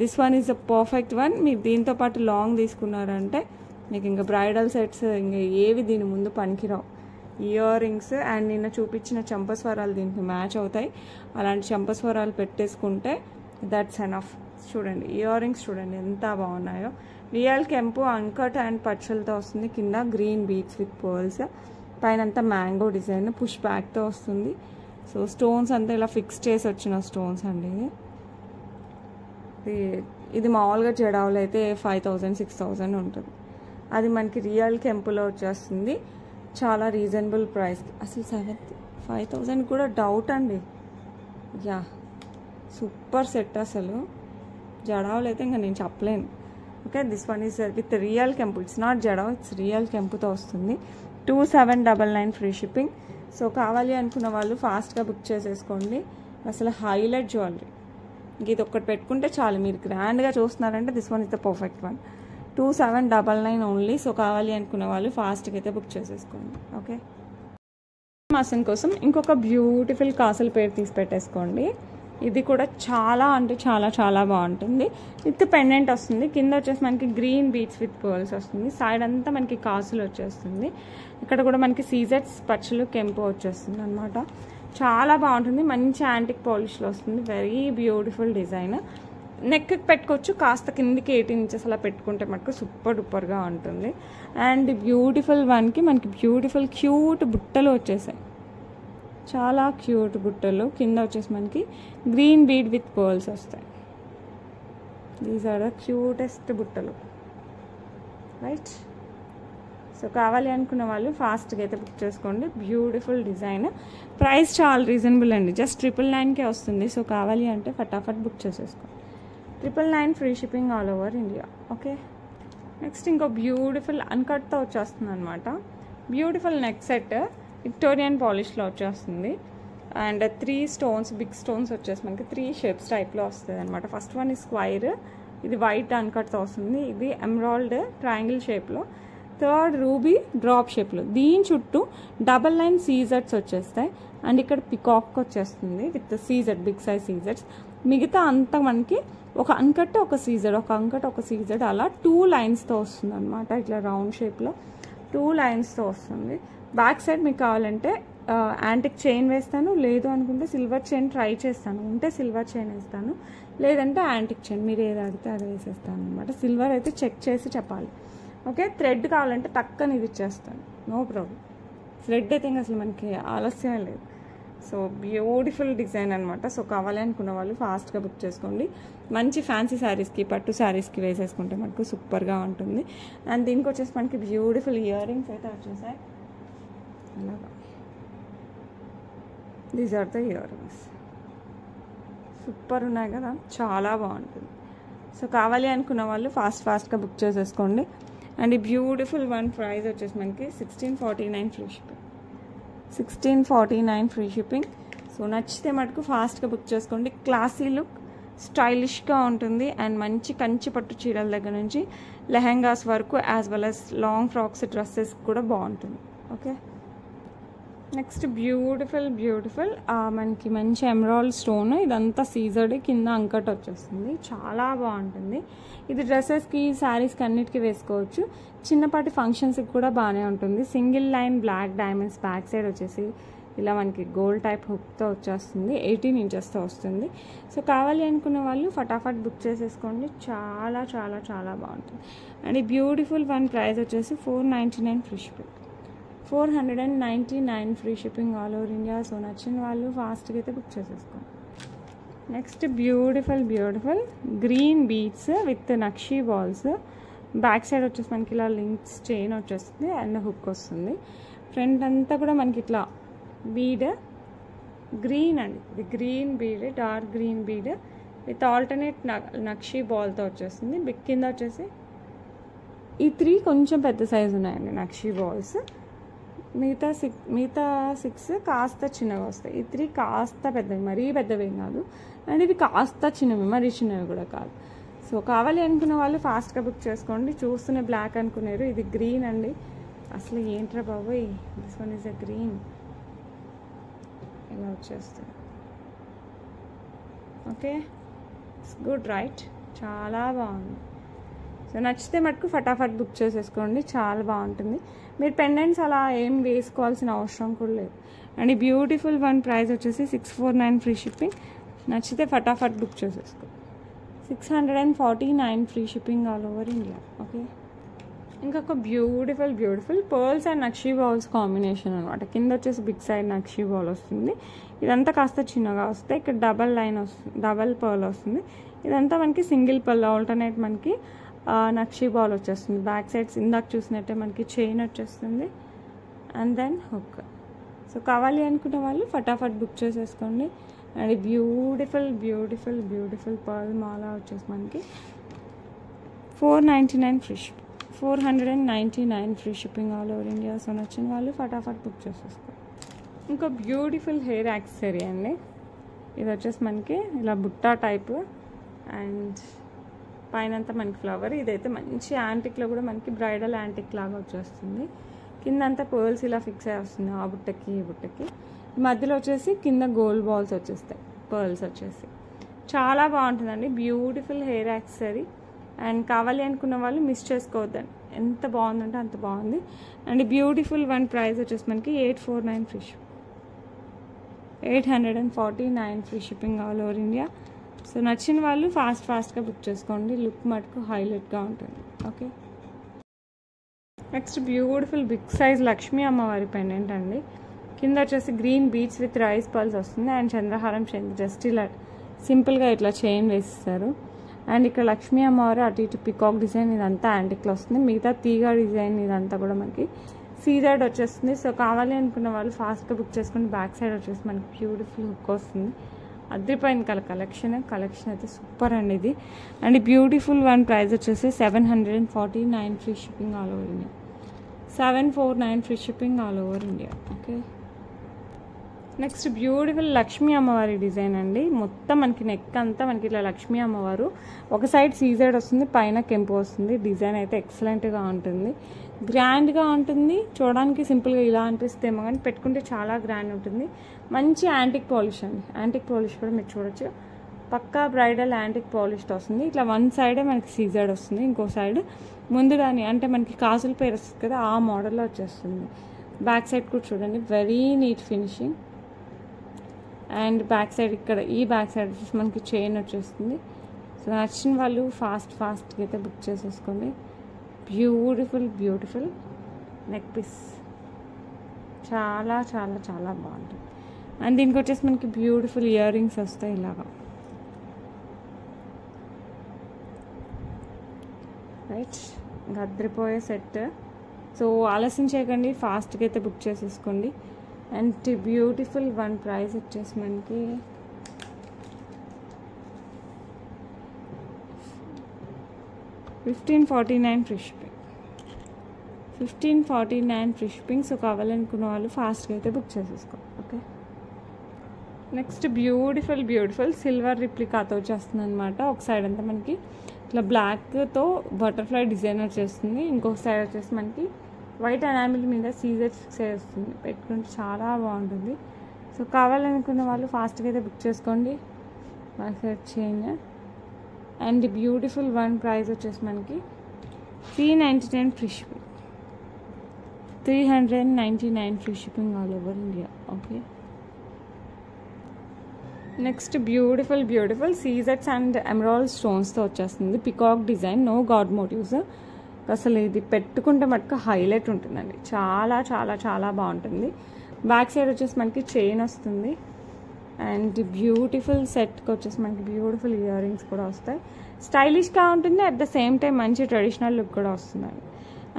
this one is the perfect one. మీరు దీంతో పాటు లాంగ్ తీసుకున్నారంటే మీకు ఇంకా బ్రైడల్ సెట్స్ ఇంకా ఏవి దీని ముందు పనికిరావు. ఇయర్ రింగ్స్ అండ్ నిన్న చూపించిన చంపస్వరాలు దీనికి మ్యాచ్ అవుతాయి. అలాంటి చంపస్వరాలు పెట్టేసుకుంటే దట్స్ ఎనఫ్. చూడండి ఇయర్ రింగ్స్ చూడండి ఎంత బాగున్నాయో. రియల్ కెంపు అంకట్ అండ్ పచ్చలతో వస్తుంది. కింద గ్రీన్ బీడ్స్ విత్ పర్ల్స్, పైన అంతా మ్యాంగో డిజైన్ పుష్ బ్యాక్తో వస్తుంది. సో స్టోన్స్ అంతా ఇలా ఫిక్స్ చేసి వచ్చిన స్టోన్స్ అండి. ఇది మామూలుగా జడావులు అయితే 5000-6000 ఉంటుంది. అది మనకి రియల్ కెంపులో వచ్చేస్తుంది. చాలా రీజనబుల్ ప్రైస్. అసలు 5000 కూడా డౌట్ అండి. Yeah, super set. అసలు జడావులు అయితే ఇంకా నేను చెప్పలేను. Okay, this one is with real kempu. It's not jadau, it's real కెంపుతో వస్తుంది. 2799 ఫ్రీ షిప్పింగ్. సో కావాలి అనుకున్న వాళ్ళు ఫాస్ట్గా బుక్ చేసేసుకోండి. అసలు హైలైట్ జ్యువెలరీ. ఇది ఒక్కటి పెట్టుకుంటే చాలు. మీరు గ్రాండ్గా చూస్తున్నారంటే this one is the perfect one. 2799 only. So కావాలి అనుకున్న వాళ్ళు ఫాస్ట్గా అయితే బుక్ చేసేసుకోండి. ఓకే, మాసం కోసం ఇంకొక బ్యూటిఫుల్ కాసుల పేరు తీసి పెట్టేసుకోండి. ఇది కూడా చాలా అంటే చాలా చాలా బాగుంటుంది. విత్ పెండెంట్ వస్తుంది. కింద వచ్చేసి మనకి గ్రీన్ బీడ్స్ విత్ పర్ల్స్ వస్తుంది. సైడ్ అంతా మనకి కాసులు వచ్చేస్తుంది. ఇక్కడ కూడా మనకి సీజెట్స్ పచ్చలు కెంపు వచ్చేస్తుంది అనమాట. చాలా బాగుంటుంది. మంచి యాంటిక్ పాలిష్లో వస్తుంది. Very beautiful design. నెక్కి పెట్టుకోవచ్చు, కాస్త కిందికి 18 ఇంచెస్ అలా పెట్టుకుంటే మటుకు సూపర్ డూపర్గా ఉంటుంది. అండ్ బ్యూటిఫుల్ వన్కి మనకి బ్యూటిఫుల్ క్యూట్ బుట్టలు వచ్చేసాయి. చాలా క్యూట్ బుట్టలు. కింద వచ్చేసి మనకి గ్రీన్ బీడ్ విత్ పర్ల్స్ వస్తాయి. దీస్ ఆర్ ద క్యూటెస్ట్ బుట్టలు, రైట్? సో కావాలి అనుకున్న వాళ్ళు ఫాస్ట్గా అయితే బుక్ చేసుకోండి. Beautiful design. ప్రైస్ చాలా రీజనబుల్ అండి, జస్ట్ 999కే వస్తుంది. సో కావాలి అంటే ఫటాఫట్ బుక్ చేసేసుకోండి. 999 free shipping all over India. Okay, next ఇంకో బ్యూటిఫుల్ అన్కట్తో వచ్చేస్తుంది అనమాట. బ్యూటిఫుల్ నెక్ సెట్ విక్టోరియన్ పాలిష్లో వచ్చేస్తుంది. అండ్ 3 స్టోన్స్, బిగ్ స్టోన్స్ వచ్చేసి మనకి 3 షేప్స్ టైప్లో వస్తుంది అనమాట. ఫస్ట్ వన్ ఈ స్క్వైర్, ఇది వైట్ అన్కట్తో వస్తుంది. ఇది ఎమరాల్డ్ ట్రయాంగిల్ షేప్లో. థర్డ్ రూబీ డ్రాప్ షేప్లో. దీని చుట్టూ డబల్ లైన్ సీజర్స్ వచ్చేస్తాయి. అండ్ ఇక్కడ పికాక్ వచ్చేస్తుంది విత్ సీజర్, బిగ్ సైజ్ సీజర్స్. మిగతా అంతా మనకి ఒక అన్కట్ ఒక సీజర్, ఒక అన్కట్ ఒక సీజర్, అలా 2 లైన్స్తో వస్తుంది అనమాట. ఇట్లా రౌండ్ షేప్లో 2 లైన్స్తో వస్తుంది. బ్యాక్ సైడ్ మీకు కావాలంటే యాంటిక్ చైన్ వేస్తాను, లేదు అనుకుంటే సిల్వర్ చైన్ ట్రై చేస్తాను, ఉంటే సిల్వర్ చైన్ వేస్తాను, లేదంటే యాంటిక్ చైన్ మీరు ఏది అడిగితే అది వేసేస్తాను అనమాట. సిల్వర్ అయితే చెక్ చేసి చెప్పాలి. ఓకే, థ్రెడ్ కావాలంటే టక్కని ఇది ఇచ్చేస్తాను, నో ప్రాబ్లం. థ్రెడ్ అయితే ఇంకా అసలు మనకి ఆలస్యమే లేదు. సో బ్యూటిఫుల్ డిజైన్ అనమాట. సో కావాలి అనుకున్న వాళ్ళు ఫాస్ట్గా బుక్ చేసుకోండి. మంచి ఫ్యాన్సీ శారీస్కి, పట్టు శారీస్కి వేసేసుకుంటే మనకు సూపర్గా ఉంటుంది. అండ్ దీనికి వచ్చేసి మనకి బ్యూటిఫుల్ ఇయర్ రింగ్స్ అయితే వచ్చేసాయి. అలాగా these are the earrings, super ఉన్నాయి కదా, చాలా బాగుంటుంది. సో కావాలి అనుకున్న వాళ్ళు ఫాస్ట్గా బుక్ చేసేసుకోండి. అండ్ ఈ బ్యూటిఫుల్ వన్ ప్రైస్ వచ్చేసి మనకి 1649 free shipping. 1649 free shipping. So నచ్చితే మటుకు ఫాస్ట్గా బుక్ చేసుకోండి. క్లాసీ లుక్, స్టైలిష్గా ఉంటుంది. అండ్ మంచి కంచి పట్టు చీరల దగ్గర నుంచి లెహెంగాస్ వరకు as well as long frocks, dresses కూడా బాగుంటుంది. ఓకే, నెక్స్ట్ బ్యూటిఫుల్ మనకి మంచి ఎమరాల్డ్ స్టోన్, ఇదంతా సీజర్డ్, కింద అంకట్ వచ్చేస్తుంది, చాలా బాగుంటుంది. ఇది డ్రెస్సెస్కి, శారీస్కి అన్నిటికీ వేసుకోవచ్చు. చిన్నపాటి ఫంక్షన్స్కి కూడా బాగానే ఉంటుంది. Single line black diamonds, back side వచ్చేసి ఇలా మనకి గోల్డ్ టైప్ హుక్తో వచ్చేస్తుంది, 18 ఇంచెస్తో వస్తుంది. సో కావాలి అనుకున్న వాళ్ళు ఫటాఫట్ బుక్ చేసేసుకోండి, చాలా చాలా చాలా బాగుంటుంది. అండ్ ఈ బ్యూటిఫుల్ వన్ ప్రైస్ వచ్చేసి 499 free shipping. 499 free shipping all over India. So నచ్చిన వాళ్ళు ఫాస్ట్గా అయితే బుక్ చేసేసుకోండి. Next beautiful green beads with nakshi balls. Back side వచ్చేసి మనకి ఇలా లింక్స్ చైన్ వచ్చేస్తుంది అండ్ హుక్ వస్తుంది. ఫ్రంట్ అంతా కూడా మనకి ఇట్లా బీడ్, గ్రీన్ అండి, ఇది green bead, dark green bead with alternate nakshi బాల్తో వచ్చేస్తుంది. బిగ్ కింద వచ్చేసి ఈ 3 కొంచెం పెద్ద సైజు ఉన్నాయండి నక్షీ బాల్స్. మిగతా 6 కాస్త చిన్నగా వస్తాయి. ఈ 3 కాస్త పెద్దవి, మరీ పెద్దవి కాదు. అండ్ ఇవి కాస్త చిన్నవి, మరీ చిన్నవి కూడా కాదు. సో కావాలి అనుకున్న వాళ్ళు ఫాస్ట్గా బుక్ చేసుకోండి. చూస్తూనే బ్లాక్ అనుకున్నారు, ఇది గ్రీన్ అండి. అసలు ఏంట్రా బాబోయ్, this one is a green. ఇలా వచ్చేస్తుంది. ఓకే, ఇట్స్ గుడ్ రైట్, చాలా బాగుంది. సో నచ్చితే మటుకు ఫటాఫట్ బుక్ చేసేసుకోండి, చాలా బాగుంటుంది. మీరు పెండెంట్స్ అలా ఏం వేసుకోవాల్సిన అవసరం కూడా లేదు. అండ్ ఈ బ్యూటిఫుల్ వన్ ప్రైస్ వచ్చేసి 649 ఫ్రీ షిప్పింగ్. నచ్చితే ఫటాఫట్ బుక్ చేసేసుకో. 649 free shipping all over India. Okay, ఇంకొక beautiful pearls and nakshi balls combination అనమాట. కింద వచ్చేసి బిగ్ సైడ్ నక్షీ బాల్ వస్తుంది. ఇదంతా కాస్త చిన్నగా వస్తే ఇక్కడ డబల్ లైన్ వస్తుంది, డబల్ పర్ల్ వస్తుంది. ఇదంతా మనకి సింగిల్ పర్ల్, ఆల్టర్నేట్ మనకి నక్షీ బాల్ వచ్చేస్తుంది. బ్యాక్ సైడ్స్ ఇందాక చూసినట్టే మనకి చైన్ వచ్చేస్తుంది అండ్ దెన్ హుక్. సో కావాలి అనుకున్న వాళ్ళు ఫటాఫట్ బుక్ చేసేసుకోండి. అండ్ బ్యూటిఫుల్ పర్ల్ మాలా వచ్చేసి మనకి 499 free shipping. 499 free shipping all over India. So నచ్చిన వాళ్ళు ఫటాఫట్ బుక్ చేసేసుకోండి. ఇంకో బ్యూటిఫుల్ హెయిర్ యాక్సెసరీ అండి. ఇది వచ్చేసి మనకి ఇలా బుట్టా టైప్ అండ్ పైనంతా మనకి ఫ్లవర్. ఇదైతే మంచి యాంటిక్లో కూడా మనకి బ్రైడల్ యాంటిక్ లాగా వచ్చేస్తుంది. కింద అంతా పర్ల్స్ ఇలా ఫిక్స్ అయ్యి వస్తుంది, ఆ బుట్టకి ఈ బుట్టకి. మధ్యలో వచ్చేసి కింద గోల్డ్ బాల్స్ వచ్చేస్తాయి, పర్ల్స్ వచ్చేసి. చాలా బాగుంటుందండి, బ్యూటిఫుల్ హెయిర్ యాక్సెసరీ. అండ్ కావాలి అనుకున్న వాళ్ళు మిస్ చేసుకోవద్దండి, ఎంత బాగుందంటే అంత బాగుంది. అండ్ బ్యూటిఫుల్ వన్ ప్రైస్ వచ్చేసి మనకి 849 free shipping. 849 free shipping all over India. So నచ్చిన వాళ్ళు ఫాస్ట్గా బుక్ చేసుకోండి, లుక్ మటుకు హైలైట్గా ఉంటుంది. Okay, next beautiful big size Lakshmi అమ్మవారి పెండెంట్ అండి. కింద వచ్చేసి green beads with rice pearls వస్తుంది అండ్ చంద్రహారం జస్ట్ ఇలా సింపుల్గా ఇట్లా చైన్ వేసిస్తారు. అండ్ ఇక్కడ లక్ష్మీ అమ్మవారు అటు ఇటు పికాక్ డిజైన్ ఇదంతా యాంటిక్లో వస్తుంది. మిగతా తీగ డిజైన్ ఇదంతా కూడా మనకి సీజర్డ్ వచ్చేస్తుంది. సో కావాలి అనుకున్న వాళ్ళు ఫాస్ట్గా బుక్ చేసుకుని బ్యాక్ సైడ్ వచ్చేసి మనకి బ్యూటిఫుల్ హుక్ వస్తుంది. అదిరిపోయింది కలెక్షన్ అయితే సూపర్ అండి ఇది. అండ్ బ్యూటిఫుల్ వన్ ప్రైస్ వచ్చేసి 749 free shipping all over India. 749 free shipping all over India. Okay, next beautiful Lakshmi అమ్మవారి డిజైన్ అండి. మొత్తం మనకి నెక్ అంతా మనకి ఇట్లా లక్ష్మీ అమ్మవారు, ఒక సైడ్ సీజర్డ్ వస్తుంది, పైన కెంపు వస్తుంది. డిజైన్ అయితే ఎక్సలెంట్గా ఉంటుంది, గ్రాండ్గా ఉంటుంది. చూడడానికి సింపుల్గా ఇలా అనిపిస్తేమో కానీ పెట్టుకుంటే చాలా గ్రాండ్ ఉంటుంది. మంచి యాంటిక్ పాలిష్ అండి, యాంటిక్ పాలిష్ కూడా మీరు చూడొచ్చు. పక్కా బ్రైడల్ యాంటిక్ పాలిష్తో వస్తుంది. ఇట్లా వన్ సైడే మనకి సీజర్డ్ వస్తుంది, ఇంకో సైడ్ ముందుగానే అంటే మనకి కాసుల పేరు వస్తుంది కదా, ఆ మోడల్లో వచ్చేస్తుంది. బ్యాక్ సైడ్ కూడా చూడండి, very neat finishing. And back side ఇక్కడ ఈ బ్యాక్ సైడ్ వచ్చేసి మనకి చైన్ వచ్చేస్తుంది. సో నచ్చిన వాళ్ళు ఫాస్ట్గా అయితే బుక్ చేసేసుకోండి. బ్యూటిఫుల్ నెక్ పీస్, చాలా చాలా చాలా బాగుంటుంది. అండ్ దీనికి వచ్చేసి మనకి బ్యూటిఫుల్ ఇయర్ రింగ్స్ వస్తాయి ఇలాగా, రైట్. గద్రిపోయే సెట్. సో ఆలస్యం చేయకండి, ఫాస్ట్గా అయితే బుక్ చేసేసుకోండి. అండ్ బ్యూటిఫుల్ వన్ ప్రైస్ వచ్చేసి మనకి $1549 free shipping. 1549 free shipping. So కావాలనుకున్న వాళ్ళు ఫాస్ట్గా అయితే బుక్ చేసేసుకోండి. ఓకే, నెక్స్ట్ బ్యూటిఫుల్ సిల్వర్ రిప్లికాతో వచ్చేస్తుంది అనమాట. ఒక సైడ్ అంతా మనకి ఇట్లా బ్లాక్తో బటర్ఫ్లై డిజైన్ వచ్చేస్తుంది, ఇంకొక సైడ్ వచ్చేసి మనకి వైట్ ఎనామిల్ మీద సీజెడ్ ఫిక్స్ వస్తుంది. పెట్టుకుంటే చాలా బాగుంటుంది. సో కావాలనుకున్న వాళ్ళు ఫాస్ట్గా అయితే బుక్ చేసుకోండి. Back side change. And beautiful one price వచ్చేసి మనకి $399 free shipping. 399 free shipping all over India. Okay, next beautiful సీజెట్స్ అండ్ ఎమరాల్డ్ స్టోన్స్తో వచ్చేస్తుంది. Peacock design, no god motifs. అసలు ఇది పెట్టుకుంటే మటుకు హైలైట్ ఉంటుందండి, చాలా చాలా చాలా బాగుంటుంది. బ్యాక్ సైడ్ వచ్చేసి మనకి చైన్ వస్తుంది. అండ్ బ్యూటిఫుల్ సెట్కి వచ్చేసి మనకి బ్యూటిఫుల్ ఇయర్ రింగ్స్ కూడా వస్తాయి. స్టైలిష్గా ఉంటుంది, అట్ ద సేమ్ టైం మంచి ట్రెడిషనల్ లుక్ కూడా వస్తుందండి.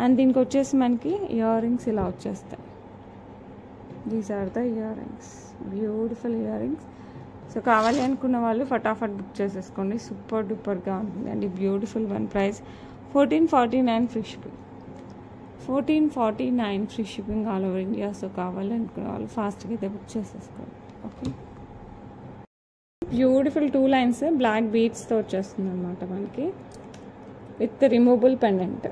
అండ్ దీనికి వచ్చేసి మనకి ఇయర్ రింగ్స్ ఇలా వచ్చేస్తాయి. These are the earrings, beautiful earrings. So కావాలి అనుకున్న వాళ్ళు ఫటాఫట్ బుక్ చేసేసుకోండి, సూపర్ డూపర్గా ఉంటుంది. And beautiful one price $1449 free shipping. 1449 free shipping all over India. So కావాలి అనుకున్న వాళ్ళు ఫాస్ట్గా అయితే బుక్ చేసేసుకోండి. ఓకే, బ్యూటిఫుల్ 2 లైన్స్ బ్లాక్ బీడ్స్తో వచ్చేస్తుంది అనమాట మనకి, విత్ రిమూవబుల్ పెండెంట్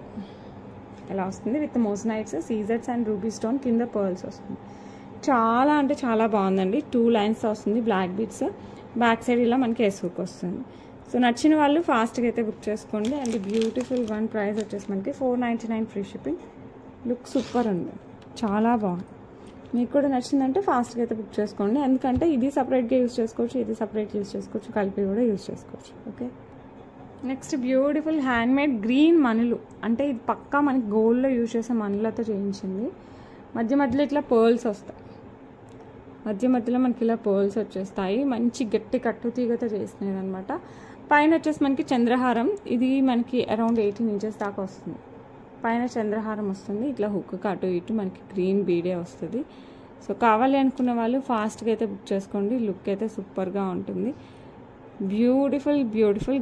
ఎలా వస్తుంది, విత్ మోజనైట్స్, సీజెట్స్ అండ్ రూబీ స్టోన్, కింద పర్ల్స్ వస్తుంది. చాలా అంటే చాలా బాగుందండి. 2 లైన్స్ వస్తుంది బ్లాక్ బీడ్స్, బ్యాక్ సైడ్ ఇలా మనకి ఎస్హుక్ వస్తుంది. సో నచ్చిన వాళ్ళు ఫాస్ట్గా అయితే బుక్ చేసుకోండి. అండ్ బ్యూటిఫుల్ వన్ ప్రైస్ వచ్చేసి మనకి $499 ఫ్రీ షిప్పింగ్. లుక్ సూపర్ ఉంది, చాలా బాగుంది. మీకు కూడా నచ్చిందంటే ఫాస్ట్గా అయితే బుక్ చేసుకోండి, ఎందుకంటే ఇది సపరేట్గా యూజ్ చేసుకోవచ్చు, ఇది సపరేట్గా యూజ్ చేసుకోవచ్చు, కలిపి కూడా యూజ్ చేసుకోవచ్చు. Okay, next beautiful handmade green మనులు. అంటే ఇది పక్కా మనకి గోల్డ్లో యూజ్ చేసే మనులతో చేయించింది. మధ్యలో ఇట్లా పర్ల్స్ వస్తాయి, మధ్యలో మనకి ఇలా పర్ల్స్ వచ్చేస్తాయి. మంచి గట్టి కట్టు తీగతో చేసినది అనమాట. పైన వచ్చేసి మనకి చంద్రహారం, ఇది మనకి అరౌండ్ 18 ఇంచెస్ దాకా వస్తుంది. పైన చంద్రహారం వస్తుంది, ఇట్లా హుక్ అటు ఇటు మనకి గ్రీన్ బీడే వస్తుంది. సో కావాలి అనుకున్న వాళ్ళు ఫాస్ట్గా అయితే బుక్ చేసుకోండి, లుక్ అయితే సూపర్గా ఉంటుంది. బ్యూటిఫుల్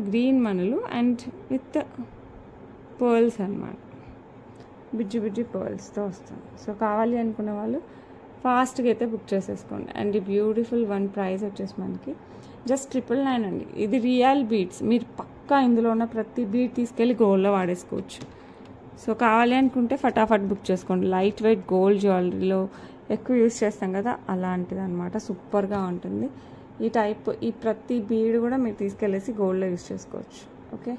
గ్రీన్ మనులు అండ్ విత్ పర్ల్స్ అనమాట, బిజ్జి పర్ల్స్తో వస్తుంది. సో కావాలి అనుకున్న వాళ్ళు ఫాస్ట్గా అయితే బుక్ చేసేసుకోండి. అండ్ బ్యూటిఫుల్ వన్ ప్రైస్ వచ్చేసి మనకి జస్ట్ 999 అండి. ఇది రియల్ బీడ్స్, మీరు పక్కా ఇందులో ఉన్న ప్రతి బీడ్ తీసుకెళ్ళి గోల్డ్లో వాడేసుకోవచ్చు. సో కావాలి అనుకుంటే ఫటాఫట్ బుక్ చేసుకోండి. లైట్ వెయిట్ గోల్డ్ జ్యువెలరీలో ఎక్కువ యూజ్ చేస్తాం కదా, అలాంటిది అనమాట. సూపర్గా ఉంటుంది ఈ ప్రతి బీడ్ కూడా మీరు తీసుకెళ్ళేసి గోల్డ్లో యూజ్ చేసుకోవచ్చు. ఓకే,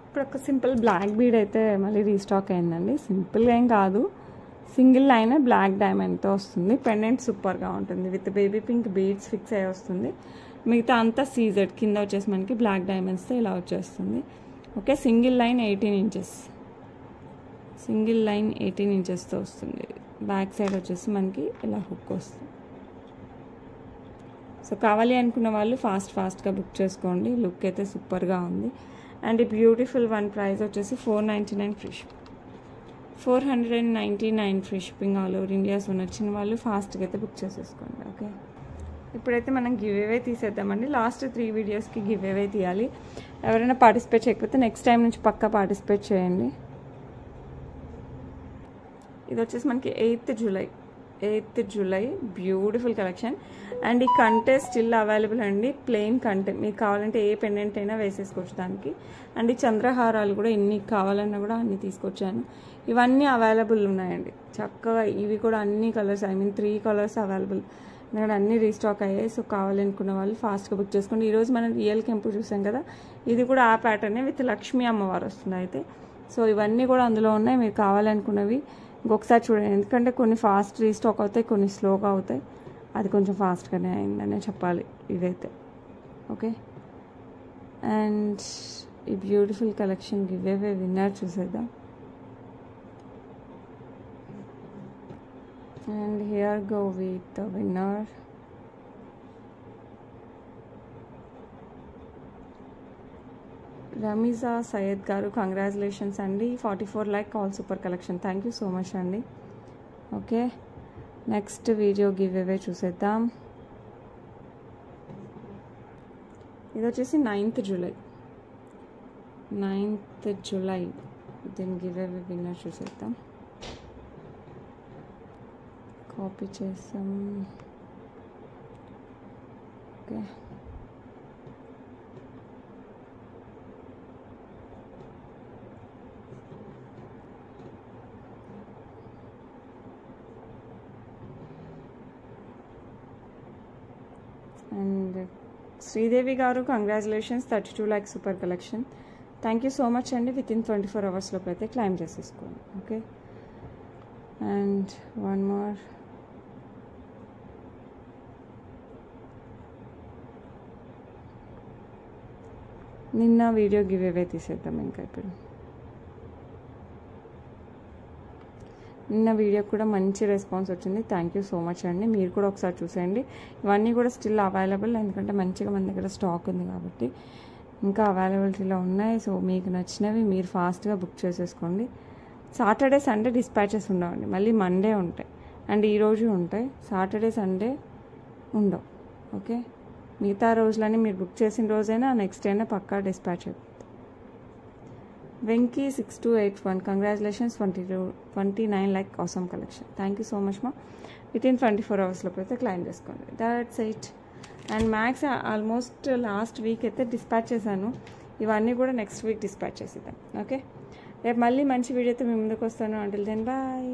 ఇప్పుడు ఒక సింపుల్ బ్లాక్ బీడ్ అయితే మళ్ళీ రీస్టాక్ అయిందండి. సింపుల్గా ఏం కాదు, సింగిల్ లైన్ బ్లాక్ డైమండ్తో వస్తుంది. పెండెంట్ సూపర్గా ఉంటుంది, with baby pink beads fix అయ్యి వస్తుంది. మిగతా అంతా సీజెడ్, కింద వచ్చేసి మనకి బ్లాక్ డైమండ్స్తో ఇలా వచ్చేస్తుంది. Okay, single line 18 inches, single line 18 ఇంచెస్తో వస్తుంది. బ్యాక్ సైడ్ వచ్చేసి మనకి ఇలా హుక్ వస్తుంది. సో కావాలి అనుకున్న వాళ్ళు ఫాస్ట్గా బుక్ చేసుకోండి, లుక్ అయితే సూపర్గా ఉంది. అండ్ బ్యూటిఫుల్ వన్ ప్రైస్ వచ్చేసి $499 free shipping. 499 free shipping all over India. So నచ్చిన వాళ్ళు ఫాస్ట్గా అయితే బుక్ చేసేసుకోండి. ఓకే, ఇప్పుడైతే మనం గివ్ అవే తీసేద్దామండి. లాస్ట్ 3 వీడియోస్కి గివ్ అవే తీయాలి. ఎవరైనా పార్టిసిపేట్ చేయకపోతే నెక్స్ట్ టైం నుంచి పక్కా పార్టిసిపేట్ చేయండి. ఇది వచ్చేసి మనకి 8th July beautiful collection. And ఈ కంటే స్టిల్ అవైలబుల్ అండి, ప్లెయిన్ కంటే. మీకు కావాలంటే ఏ పెండెంట్ అయినా వేసేసుకోవచ్చు దానికి. అండ్ ఈ చంద్రహారాలు కూడా ఎన్ని కావాలన్నా కూడా అన్ని తీసుకొచ్చాను. ఇవన్నీ అవైలబుల్ ఉన్నాయండి చక్కగా. ఇవి కూడా అన్ని కలర్స్, 3 కలర్స్ అవైలబుల్, ఎందుకంటే అన్నీ రీస్టాక్ అయ్యాయి. సో కావాలనుకున్న వాళ్ళు ఫాస్ట్గా బుక్ చేసుకోండి. ఈరోజు మనం రియల్ కెంపు చూసాం కదా, ఇది కూడా ఆ ప్యాటర్నే విత్ లక్ష్మీ అమ్మవారు వస్తుంది అయితే. సో ఇవన్నీ కూడా అందులో ఉన్నాయి, మీరు కావాలనుకున్నవి ఇంకొకసారి చూడండి, ఎందుకంటే కొన్ని ఫాస్ట్ రీస్టాక్ అవుతాయి, కొన్ని స్లోగా అవుతాయి. అది కొంచెం ఫాస్ట్గానే అయిందనే చెప్పాలి ఇదైతే. ఓకే, అండ్ ఈ beautiful collection give away winner చూసేద్దాం. And here go with the winner. Ramiza Syed garu, congratulations andi, 44 like all super collection. Thank you so much andi. Okay, next video giveaway చూసేద్దాం. ఇది వచ్చేసి 9th జూలై దీని గివేవే విన్నర్ చూసేద్దాం. కాపీ చేస్తాం. ఓకే, అండ్ శ్రీదేవి గారు congratulations, 32 lakhs super collection. Thank you so much అండి. వితిన్ 24 hours లోపు అయితే క్లైమ్ చేసేసుకోండి. Okay, and one more. నిన్న వీడియో గివ్ అవే తీసేద్దాం. ఇంకా ఇప్పుడు నిన్న వీడియో కూడా మంచి రెస్పాన్స్ వచ్చింది. థ్యాంక్ యూ సో మచ్ అండి. మీరు కూడా ఒకసారి చూసేయండి. ఇవన్నీ కూడా స్టిల్ అవైలబుల్, ఎందుకంటే మంచిగా మన దగ్గర స్టాక్ ఉంది కాబట్టి ఇంకా అవైలబిలిటీలో ఉన్నాయి. సో మీకు నచ్చినవి మీరు ఫాస్ట్గా బుక్ చేసేసుకోండి. సాటర్డే సండే డిస్పాచెస్ ఉండవండి, మళ్ళీ మండే ఉంటాయి అండ్ ఈరోజు ఉంటాయి. సాటర్డే సండే ఉండవు. ఓకే, మిగతా రోజులని మీరు బుక్ చేసిన రోజైనా నెక్స్ట్ అయినా పక్కా డిస్పాచ్ అయిపోతుంది. Venky 6281 congratulations, 29 like awesome collection. Thank you so much మా. వితిన్ 24 hours లోపు అయితే క్లైమ్ చేసుకోండి. That's it. And max almost last week అయితే డిస్పాచ్ చేశాను. ఇవన్నీ కూడా నెక్స్ట్ వీక్ డిస్పాచ్ చేసేద్దాం. ఓకే, రేపు మళ్ళీ మంచి వీడియోతో మీ ముందుకు వస్తాను. Until then bye.